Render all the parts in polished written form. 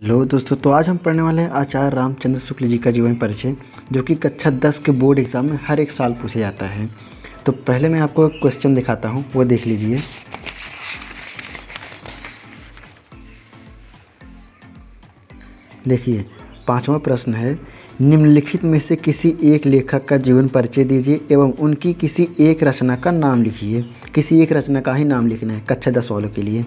Hello दोस्तों, तो आज हम पढ़ने वाले हैं आचार्य रामचंद्र शुक्ल जी का जीवन परिचय, जो कि कक्षा 10 के बोर्ड एग्ज़ाम में हर एक साल पूछा जाता है। तो पहले मैं आपको एक क्वेश्चन दिखाता हूँ, वो देख लीजिए। देखिए, 5वां प्रश्न है, निम्नलिखित में से किसी एक लेखक का जीवन परिचय दीजिए एवं उनकी किसी एक रचना का नाम लिखिए। किसी एक रचना का ही नाम लिखना है कक्षा 10 वालों के लिए।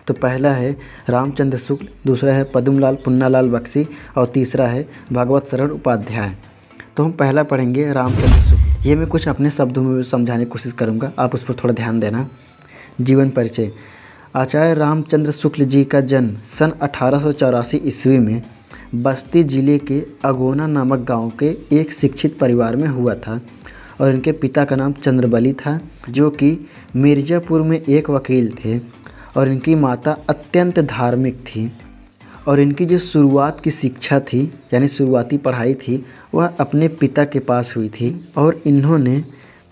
तो पहला है रामचंद्र शुक्ल, दूसरा है पद्मलाल पुन्नालाल बख्शी और तीसरा है भागवत शरण उपाध्याय। तो हम पहला पढ़ेंगे रामचंद्र शुक्ल। ये मैं कुछ अपने शब्दों में समझाने की कोशिश करूँगा, आप उस पर थोड़ा ध्यान देना। जीवन परिचय। आचार्य रामचंद्र शुक्ल जी का जन्म सन 1884 ईस्वी में बस्ती जिले के अगोना नामक गांव के एक शिक्षित परिवार में हुआ था और इनके पिता का नाम चंद्रबली था, जो कि मिर्ज़ापुर में एक वकील थे, और इनकी माता अत्यंत धार्मिक थी। और इनकी जो शुरुआत की शिक्षा थी, यानी शुरुआती पढ़ाई थी, वह अपने पिता के पास हुई थी और इन्होंने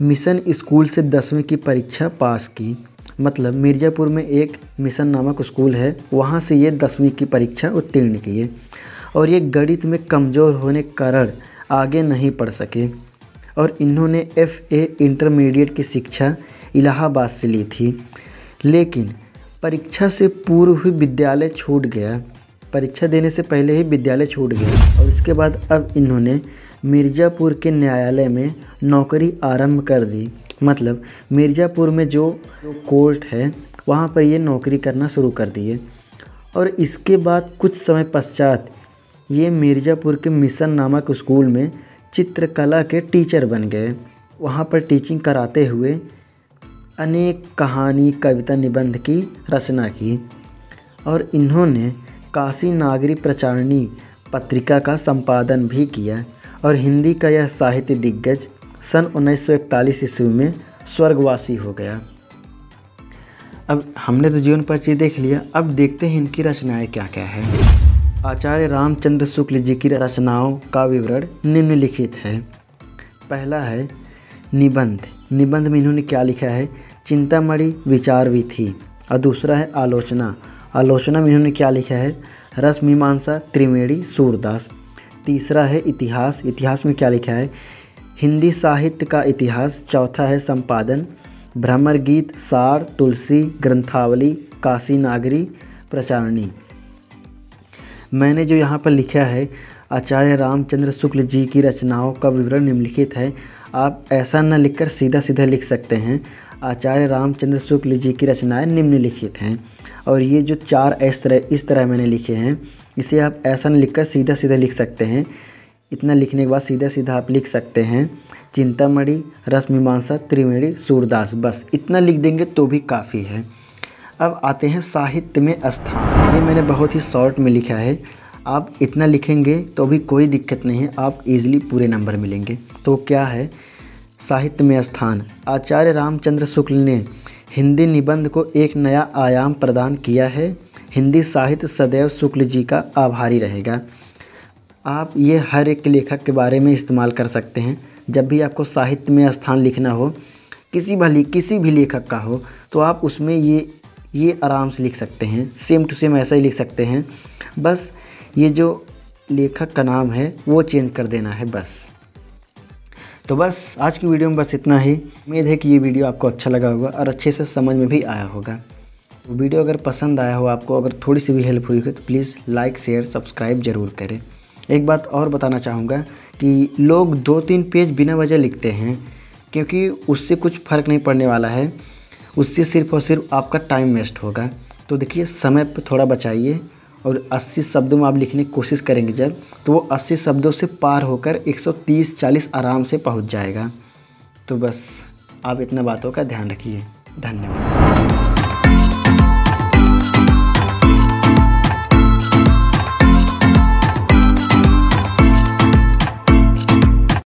मिशन स्कूल से 10वीं की परीक्षा पास की। मतलब मिर्ज़ापुर में एक मिशन नामक स्कूल है, वहाँ से ये 10वीं की परीक्षा उत्तीर्ण किए। और ये गणित में कमज़ोर होने के कारण आगे नहीं पढ़ सके और इन्होंने FA इंटरमीडिएट की शिक्षा इलाहाबाद से ली थी। लेकिन परीक्षा से पूर्व ही विद्यालय छूट गया, परीक्षा देने से पहले ही विद्यालय छूट गया और इसके बाद अब इन्होंने मिर्ज़ापुर के न्यायालय में नौकरी आरंभ कर दी। मतलब मिर्ज़ापुर में जो कोर्ट है वहाँ पर ये नौकरी करना शुरू कर दिए। और इसके बाद कुछ समय पश्चात ये मिर्ज़ापुर के मिशन नामक स्कूल में चित्रकला के टीचर बन गए। वहाँ पर टीचिंग कराते हुए अनेक कहानी, कविता, निबंध की रचना की और इन्होंने काशी नागरी प्रचारणी पत्रिका का संपादन भी किया। और हिंदी का यह साहित्य दिग्गज सन 1941 ईस्वी में स्वर्गवासी हो गया। अब हमने तो जीवन परिचय देख लिया, अब देखते हैं इनकी रचनाएं क्या क्या है। आचार्य रामचंद्र शुक्ल जी की रचनाओं का विवरण निम्नलिखित है। पहला है निबंध। निबंध में इन्होंने क्या लिखा है? चिंतामणि विचार विधि। और दूसरा है आलोचना। आलोचना में इन्होंने क्या लिखा है? रस मीमांसा त्रिवेणी सूरदास। तीसरा है इतिहास। इतिहास में क्या लिखा है? हिंदी साहित्य का इतिहास। चौथा है संपादन, भ्रमर गीत, सार, तुलसी, ग्रंथावली, काशी नागरी प्रचारणी। मैंने जो यहाँ पर लिखा है आचार्य रामचंद्र शुक्ल जी की रचनाओं का विवरण निम्नलिखित है, आप ऐसा न लिखकर सीधा सीधा लिख सकते हैं आचार्य रामचंद्र शुक्ल जी की रचनाएं निम्नलिखित हैं। और ये जो चार इस तरह मैंने लिखे हैं, इसे आप ऐसा न लिखकर सीधा सीधा लिख सकते हैं। इतना लिखने के बाद सीधा सीधा आप लिख सकते हैं चिंतामणि, रस मीमांसा त्रिवेणी सूरदास। बस इतना लिख देंगे तो भी काफ़ी है। अब आते हैं साहित्य में स्थान। ये मैंने बहुत ही शॉर्ट में लिखा है, आप इतना लिखेंगे तो भी कोई दिक्कत नहीं है, आप इजीली पूरे नंबर मिलेंगे। तो क्या है साहित्य में स्थान? आचार्य रामचंद्र शुक्ल ने हिंदी निबंध को एक नया आयाम प्रदान किया है। हिंदी साहित्य सदैव शुक्ल जी का आभारी रहेगा। आप ये हर एक लेखक के बारे में इस्तेमाल कर सकते हैं। जब भी आपको साहित्य में स्थान लिखना हो, किसी भी लेखक का हो, तो आप उसमें ये आराम से लिख सकते हैं। सेम टू सेम ऐसा ही लिख सकते हैं। बस ये जो लेखक का नाम है वो चेंज कर देना है बस। तो बस आज की वीडियो में बस इतना ही। उम्मीद है कि ये वीडियो आपको अच्छा लगा होगा और अच्छे से समझ में भी आया होगा। वीडियो अगर पसंद आया हो आपको, अगर थोड़ी सी भी हेल्प हुई हो, तो प्लीज़ लाइक, शेयर, सब्सक्राइब ज़रूर करें। एक बात और बताना चाहूँगा कि लोग 2-3 पेज बिना वजह लिखते हैं, क्योंकि उससे कुछ फ़र्क नहीं पड़ने वाला है। उससे सिर्फ़ और सिर्फ आपका टाइम वेस्ट होगा। तो देखिए, समय पर थोड़ा बचाइए और 80 शब्दों में आप लिखने की कोशिश करेंगे जब, तो वो 80 शब्दों से पार होकर 130-40 आराम से पहुंच जाएगा। तो बस आप इतना बातों का ध्यान रखिए। धन्यवाद।